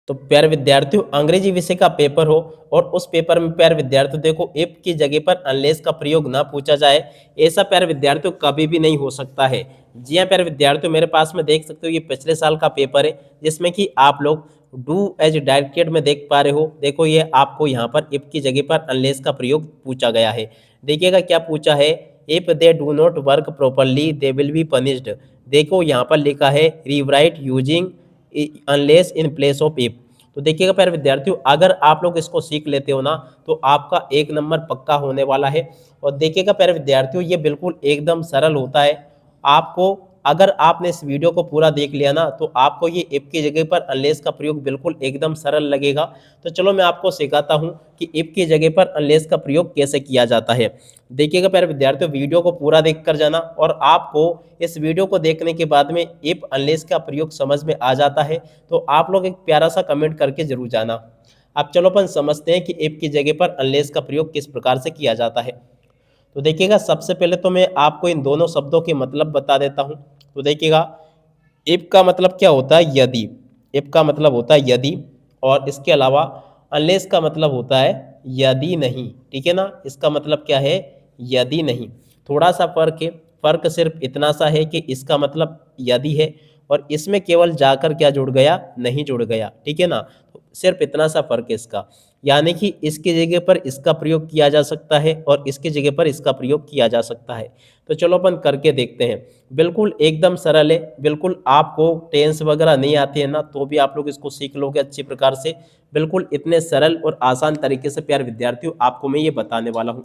तो प्यारे विद्यार्थियों, अंग्रेजी विषय का पेपर हो और उस पेपर में प्यारे विद्यार्थियों देखो इफ की जगह पर अनलेस का प्रयोग ना पूछा जाए, ऐसा प्यारे विद्यार्थियों कभी भी नहीं हो सकता है। जी हाँ प्यारे विद्यार्थियों, मेरे पास में देख सकते हो ये पिछले साल का पेपर है जिसमें कि आप लोग डू एज डायरेक्टेड में देख पा रहे हो। देखो ये आपको यहाँ पर इफ की जगह पर अनलेस का प्रयोग पूछा गया है। देखिएगा क्या पूछा है, if they do not work properly they will be punished. देखो यहाँ पर लिखा है rewrite using unless in place of if. तो देखिएगा प्यारे विद्यार्थियों, अगर आप लोग इसको सीख लेते हो ना तो आपका एक नंबर पक्का होने वाला है। और देखिएगा प्यारे विद्यार्थियों, ये बिल्कुल एकदम सरल होता है। आपको अगर आपने इस वीडियो को पूरा देख लिया ना तो आपको ये इफ की जगह पर अनलेस का प्रयोग बिल्कुल एकदम सरल लगेगा। तो चलो मैं आपको सिखाता हूँ कि इफ की जगह पर अनलेस का प्रयोग कैसे किया जाता है। देखिएगा प्यारे विद्यार्थियों, वीडियो को पूरा देख कर जाना और आपको इस वीडियो को देखने के बाद में इफ अनलेस का प्रयोग समझ में आ जाता है तो आप लोग एक प्यारा सा कमेंट करके जरूर जाना। अब चलो अपन समझते हैं कि इफ की जगह पर अनलेस का प्रयोग किस प्रकार से किया जाता है। तो देखिएगा सबसे पहले तो मैं आपको इन दोनों शब्दों के मतलब बता देता हूँ। तो देखिएगा इफ का मतलब क्या होता है, यदि। इफ का मतलब होता है यदि, और इसके अलावा अनलेस का मतलब होता है यदि नहीं। ठीक है ना, इसका मतलब क्या है, यदि नहीं। थोड़ा सा फर्क है, फर्क सिर्फ इतना सा है कि इसका मतलब यदि है और इसमें केवल जाकर क्या जुड़ गया, नहीं जुड़ गया। ठीक है ना, तो सिर्फ इतना सा फर्क है इसका। यानी कि इसकी जगह पर इसका प्रयोग किया जा सकता है और इसकी जगह पर इसका प्रयोग किया जा सकता है। तो चलो अपन करके देखते हैं। बिल्कुल एकदम सरल है, बिल्कुल आपको टेंस वगैरह नहीं आती है ना तो भी आप लोग इसको सीख लोगे अच्छी प्रकार से। बिल्कुल इतने सरल और आसान तरीके से प्यारे विद्यार्थियों आपको मैं ये बताने वाला हूँ।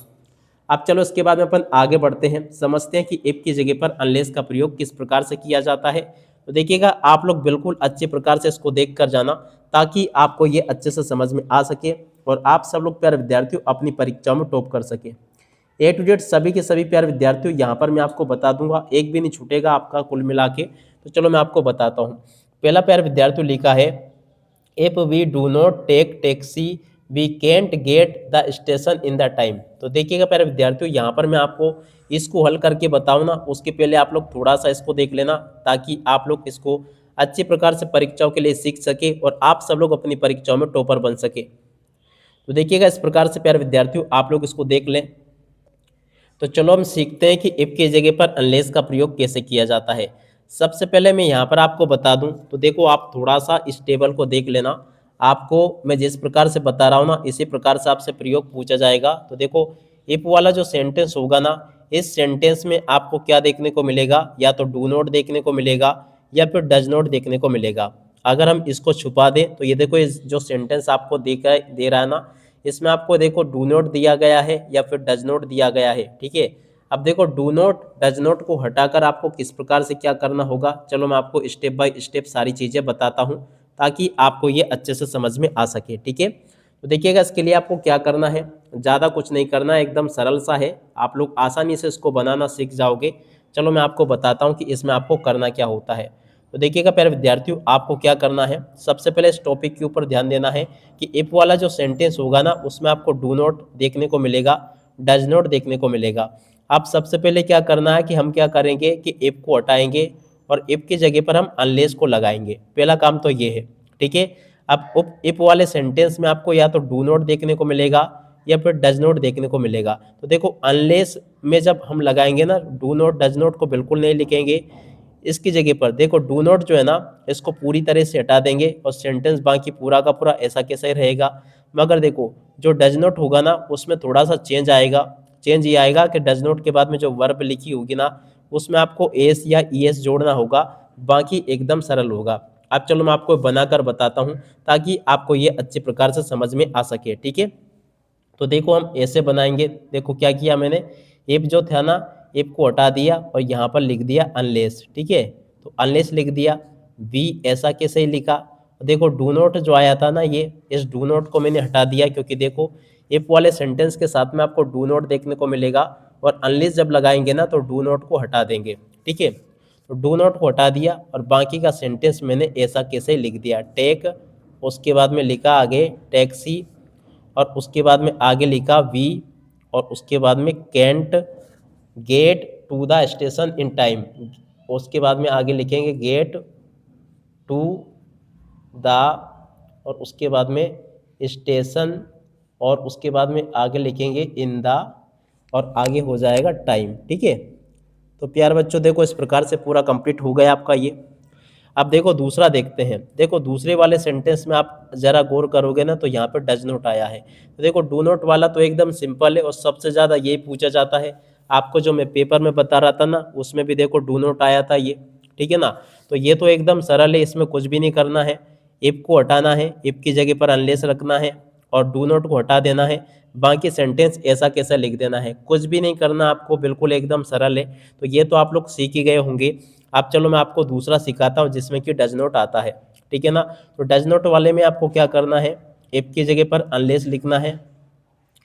अब चलो इसके बाद में अपन आगे बढ़ते हैं, समझते हैं कि इफ की जगह पर अनलेस का प्रयोग किस प्रकार से किया जाता है। तो देखिएगा आप लोग बिल्कुल अच्छे प्रकार से इसको देख कर जाना ताकि आपको ये अच्छे से समझ में आ सके और आप सब लोग प्यारे विद्यार्थियों अपनी परीक्षाओं में टॉप कर सके। ए टू जेड सभी के सभी प्यारे विद्यार्थियों यहाँ पर मैं आपको बता दूंगा, एक भी नहीं छूटेगा आपका कुल मिला के। तो चलो मैं आपको बताता हूँ। पहला प्यारे विद्यार्थियों लिखा है, if we do not take taxi we can't get the station in the time. तो देखिएगा प्यारे विद्यार्थियों, यहाँ पर मैं आपको इसको हल करके बताऊँ ना उसके पहले आप लोग थोड़ा सा इसको देख लेना ताकि आप लोग इसको अच्छी प्रकार से परीक्षाओं के लिए सीख सके और आप सब लोग अपनी परीक्षाओं में टॉपर बन सके। तो देखिएगा इस प्रकार से प्यारे विद्यार्थियों आप लोग इसको देख लें। तो चलो हम सीखते हैं कि इफ की जगह पर अनलेस का प्रयोग कैसे किया जाता है। सबसे पहले मैं यहाँ पर आपको बता दूं, तो देखो आप थोड़ा सा इस टेबल को देख लेना। आपको मैं जिस प्रकार से बता रहा हूँ ना इसी प्रकार से आपसे प्रयोग पूछा जाएगा। तो देखो इफ वाला जो सेंटेंस होगा ना, इस सेंटेंस में आपको क्या देखने को मिलेगा, या तो डू नॉट देखने को मिलेगा या फिर डज नॉट देखने को मिलेगा। अगर हम इसको छुपा दें तो ये देखो इस जो सेंटेंस आपको दे रहा है ना, इसमें आपको देखो डू नॉट दिया गया है या फिर डज नॉट दिया गया है। ठीक है, अब देखो डू नॉट डज नॉट को हटाकर आपको किस प्रकार से क्या करना होगा, चलो मैं आपको स्टेप बाय स्टेप सारी चीज़ें बताता हूँ ताकि आपको ये अच्छे से समझ में आ सके। ठीक है, तो देखिएगा इसके लिए आपको क्या करना है, ज़्यादा कुछ नहीं करना है, एकदम सरल सा है, आप लोग आसानी से इसको बनाना सीख जाओगे। चलो मैं आपको बताता हूँ कि इसमें आपको करना क्या होता है। तो देखिएगा प्यारे विद्यार्थियों आपको क्या करना है, सबसे पहले इस टॉपिक के ऊपर ध्यान देना है कि इफ वाला जो सेंटेंस होगा ना उसमें आपको डू नॉट देखने को मिलेगा, डज नॉट देखने को मिलेगा। अब सबसे पहले क्या करना है कि हम क्या करेंगे कि इफ को हटाएंगे और इफ की जगह पर हम अनलेस को लगाएंगे। पहला काम तो ये है। ठीक है, अब इफ वाले सेंटेंस में आपको या तो डू नॉट देखने को मिलेगा या फिर डज नॉट देखने को मिलेगा। तो देखो अनलेस में जब हम लगाएंगे ना डू नॉट डज नॉट को बिल्कुल नहीं लिखेंगे, इसकी जगह पर देखो डू नॉट जो है ना इसको पूरी तरह से हटा देंगे और सेंटेंस बाकी पूरा का पूरा ऐसा कैसा ही रहेगा। मगर देखो जो डज नॉट होगा ना उसमें थोड़ा सा चेंज आएगा। चेंज ये आएगा कि डज नॉट के बाद में जो वर्ब लिखी होगी ना उसमें आपको एस या ई एस जोड़ना होगा, बाकी एकदम सरल होगा। अब चलो मैं आपको बनाकर बताता हूँ ताकि आपको ये अच्छे प्रकार से समझ में आ सके। ठीक है, तो देखो हम ऐसे बनाएंगे। देखो क्या किया मैंने, इफ जो था ना इफ को हटा दिया और यहाँ पर लिख दिया अनलेस। ठीक है, तो अनलेस लिख दिया, वी ऐसा कैसे ही लिखा। देखो डू नॉट जो आया था ना ये, इस डू नॉट को मैंने हटा दिया क्योंकि देखो इफ वाले सेंटेंस के साथ में आपको डू नॉट देखने को मिलेगा और अनलेस जब लगाएंगे ना तो डू नॉट को हटा देंगे। ठीक है, तो डू नॉट को हटा दिया और बाकी का सेंटेंस मैंने ऐसा कैसे ही लिख दिया, टेक, उसके बाद में लिखा आगे टैक्सी और उसके बाद में आगे लिखा वी और उसके बाद में can't get to the station in time. उसके बाद में आगे लिखेंगे गेट टू द, और उसके बाद में स्टेशन और उसके बाद में आगे लिखेंगे इन द और आगे हो जाएगा टाइम। ठीक है, तो प्यारे बच्चों देखो इस प्रकार से पूरा कंप्लीट हो गया आपका ये। अब देखो दूसरा देखते हैं। देखो दूसरे वाले सेंटेंस में आप जरा गौर करोगे ना तो यहाँ पे डज नॉट आया है। तो देखो डू नॉट वाला तो एकदम सिंपल है और सबसे ज़्यादा यही पूछा जाता है। आपको जो मैं पेपर में बता रहा था ना उसमें भी देखो डू नॉट आया था ये। ठीक है ना, तो ये तो एकदम सरल है, इसमें कुछ भी नहीं करना है। इफ को हटाना है, इफ की जगह पर अनलेस रखना है और डू नॉट को हटा देना है। बाकी सेंटेंस ऐसा कैसा लिख देना है, कुछ भी नहीं करना आपको, बिल्कुल एकदम सरल है। तो ये तो आप लोग सीख ही गए होंगे। अब चलो मैं आपको दूसरा सिखाता हूँ जिसमें कि डज नॉट आता है। ठीक है ना, तो डज नॉट वाले में आपको क्या करना है, इफ की जगह पर अनलेस लिखना है।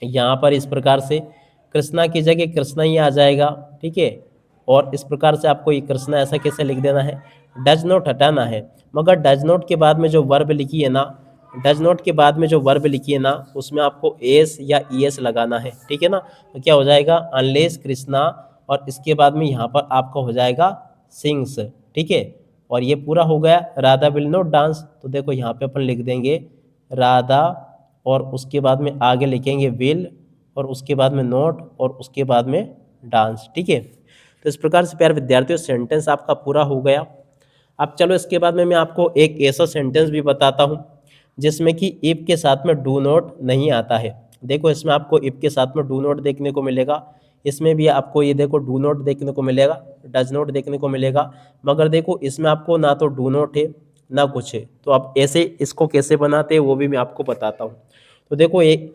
यहाँ पर इस प्रकार से कृष्णा की जगह कृष्णा ही आ जाएगा। ठीक है, और इस प्रकार से आपको ये कृष्णा ऐसा कैसे लिख देना है, डज नॉट हटाना है। मगर डज नॉट के बाद में जो वर्ब लिखी है ना, डज नॉट के बाद में जो वर्ब लिखी है ना उसमें आपको एस या ई एस लगाना है। ठीक है ना, तो क्या हो जाएगा अनलेस कृष्णा और इसके बाद में यहाँ पर आपका हो जाएगा सिंग्स। ठीक है, और ये पूरा हो गया। राधा विल नॉट डांस, तो देखो यहाँ पे अपन लिख देंगे राधा और उसके बाद में आगे लिखेंगे विल और उसके बाद में नोट और उसके बाद में डांस। ठीक है, तो इस प्रकार से प्यारे विद्यार्थियों सेंटेंस आपका पूरा हो गया। अब चलो इसके बाद में मैं आपको एक ऐसा सेंटेंस भी बताता हूँ जिसमें कि इफ के साथ में डू नॉट नहीं आता है। देखो इसमें आपको इफ के साथ में डू नॉट देखने को मिलेगा, इसमें भी आपको ये देखो डू नॉट देखने को मिलेगा, डज नॉट देखने को मिलेगा। मगर देखो इसमें आपको ना तो डू नॉट है ना कुछ है, तो आप ऐसे इसको कैसे बनाते हैं वो भी मैं आपको बताता हूँ। तो देखो एक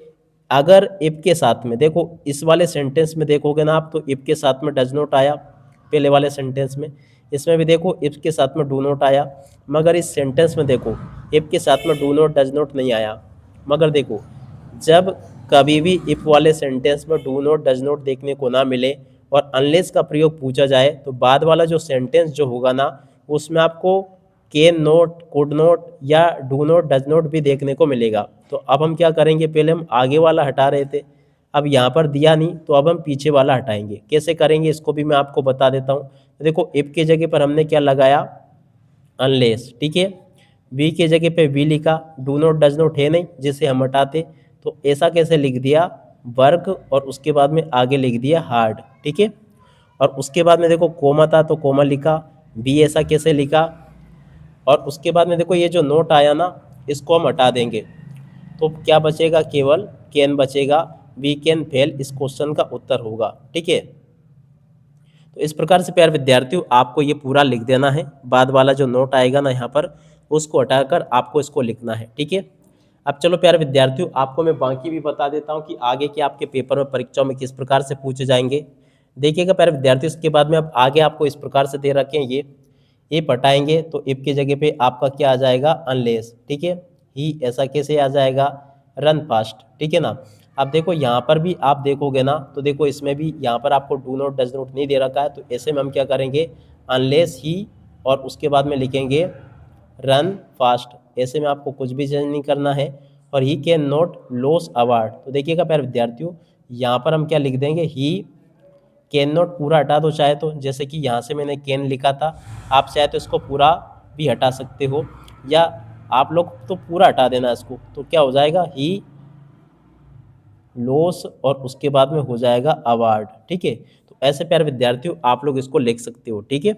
अगर इफ के साथ में देखो इस वाले सेंटेंस में देखोगे ना आप तो इफ के साथ में डज नॉट आया पहले वाले सेंटेंस में, इसमें भी देखो इफ के साथ में डू नॉट आया। मगर इस सेंटेंस में देखो इफ के साथ में डू नॉट डज नॉट नहीं आया। मगर देखो जब कभी भी इफ वाले सेंटेंस में डू नॉट डज नॉट देखने को ना मिले और अनलेस का प्रयोग पूछा जाए तो बाद वाला जो सेंटेंस जो होगा ना उसमें आपको कैन नॉट, कुड नॉट या डू नॉट डज नॉट भी देखने को मिलेगा। तो अब हम क्या करेंगे, पहले हम आगे वाला हटा रहे थे, अब यहाँ पर दिया नहीं तो अब हम पीछे वाला हटाएंगे। कैसे करेंगे इसको भी मैं आपको बता देता हूँ। तो देखो इफ की जगह पर हमने क्या लगाया अनलेस। ठीक है, वी की जगह पे वी लिखा, डू नॉट डज नॉट है नहीं जिसे हम हटाते, तो ऐसा कैसे लिख दिया वर्क और उसके बाद में आगे लिख दिया हार्ड। ठीक है, और उसके बाद में देखो कोमा था तो कोमा लिखा, बी ऐसा कैसे लिखा, और उसके बाद में देखो ये जो नोट आया ना इसको हम हटा देंगे तो क्या बचेगा, केवल कैन बचेगा। वी कैन फेल इस क्वेश्चन का उत्तर होगा। ठीक है, तो इस प्रकार से प्यारे विद्यार्थियों आपको ये पूरा लिख देना है, बाद वाला जो नोट आएगा ना यहाँ पर उसको हटाकर आपको इसको लिखना है। ठीक है, अब चलो प्यारे विद्यार्थियों आपको मैं बाकी भी बता देता हूँ कि आगे के आपके पेपर में परीक्षाओं में किस प्रकार से पूछे जाएंगे। देखिएगा प्यारे विद्यार्थियों इसके बाद में अब आगे आपको इस प्रकार से दे रखे हैं ये इफ हटाएंगे तो इफ की जगह पे आपका क्या आ जाएगा अनलेस। ठीक है, ही ऐसा कैसे आ जाएगा रन फास्ट। ठीक है ना, अब देखो यहाँ पर भी आप देखोगे ना तो देखो इसमें भी यहाँ पर आपको डू नॉट डज नॉट नहीं दे रखा है, तो ऐसे में हम क्या करेंगे अनलेस ही और उसके बाद में लिखेंगे रन फास्ट। ऐसे में आपको कुछ भी चेंज नहीं करना है और he can not loss award. तो देखिएगा प्यारे विद्यार्थियों यहाँ पर हम क्या लिख देंगे ही कैन नॉट पूरा हटा दो चाहे तो, जैसे कि यहाँ से मैंने कैन लिखा था, आप चाहे तो इसको पूरा भी हटा सकते हो या आप लोग तो पूरा हटा देना इसको, तो क्या हो जाएगा ही लॉस और उसके बाद में हो जाएगा अवार्ड। ठीक है, तो ऐसे प्यारे विद्यार्थियों आप लोग इसको लिख सकते हो। ठीक है,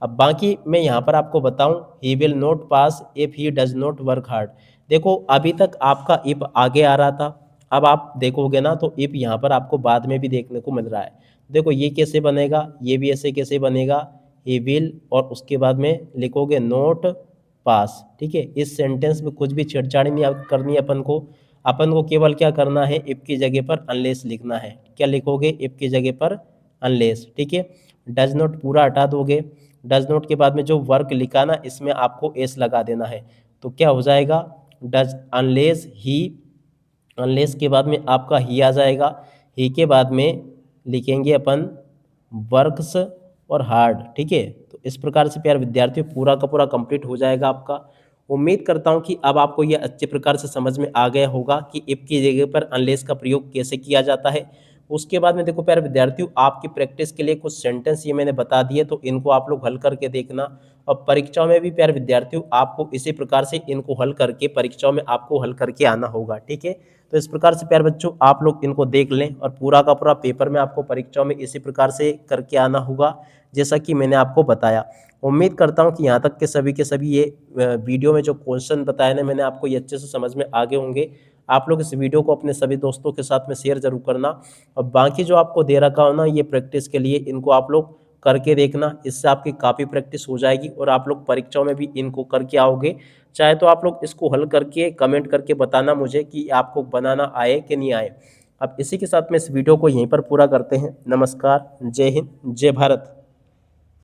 अब बाकी मैं यहाँ पर आपको बताऊं he will not pass if he does not work hard. देखो अभी तक आपका इफ आगे आ रहा था, अब आप देखोगे ना तो इफ यहाँ पर आपको बाद में भी देखने को मिल रहा है। देखो ये कैसे बनेगा, ये भी ऐसे कैसे बनेगा, ही विल और उसके बाद में लिखोगे नॉट पास। ठीक है, इस सेंटेंस में कुछ भी छेड़छाड़ नहीं करनी है अपन को केवल क्या करना है इफ की जगह पर अनलेस लिखना है। क्या लिखोगे इफ की जगह पर अनलेस। ठीक है, डज नॉट पूरा हटा दोगे, डज नॉट के बाद में जो वर्क लिखा ना इसमें आपको एस लगा देना है, तो क्या हो जाएगा डज अनलेस ही, अनलेस के बाद में आपका ही आ जाएगा, ही के बाद में लिखेंगे अपन वर्क्स और हार्ड। ठीक है, तो इस प्रकार से प्यारे विद्यार्थियों पूरा का पूरा कंप्लीट हो जाएगा आपका। उम्मीद करता हूं कि अब आपको यह अच्छे प्रकार से समझ में आ गया होगा कि इफ की जगह पर अनलेस का प्रयोग कैसे किया जाता है। उसके बाद में देखो प्यारे विद्यार्थियों, आपकी प्रैक्टिस के लिए कुछ सेंटेंस ये मैंने बता दिए, तो इनको आप लोग हल करके देखना। और परीक्षाओं में भी प्यारे विद्यार्थियों आपको इसी प्रकार से इनको हल करके परीक्षाओं में आपको हल करके आना होगा, ठीक है। तो इस प्रकार से प्यारे बच्चों आप लोग इनको देख लें, और पूरा का पूरा पेपर में आपको परीक्षाओं में इसी प्रकार से करके आना होगा जैसा कि मैंने आपको बताया। उम्मीद करता हूँ कि यहाँ तक के सभी ये वीडियो में जो क्वेश्चन बताए ना मैंने आपको, ये अच्छे से समझ में आ गए होंगे। आप लोग इस वीडियो को अपने सभी दोस्तों के साथ में शेयर जरूर करना, और बाकी जो आपको दे रखा हो ना ये प्रैक्टिस के लिए, इनको आप लोग करके देखना। इससे आपकी काफ़ी प्रैक्टिस हो जाएगी और आप लोग परीक्षाओं में भी इनको करके आओगे। चाहे तो आप लोग इसको हल करके कमेंट करके बताना मुझे कि आपको बनाना आए कि नहीं आए। अब इसी के साथ में इस वीडियो को यहीं पर पूरा करते हैं। नमस्कार, जय हिंद, जय भारत।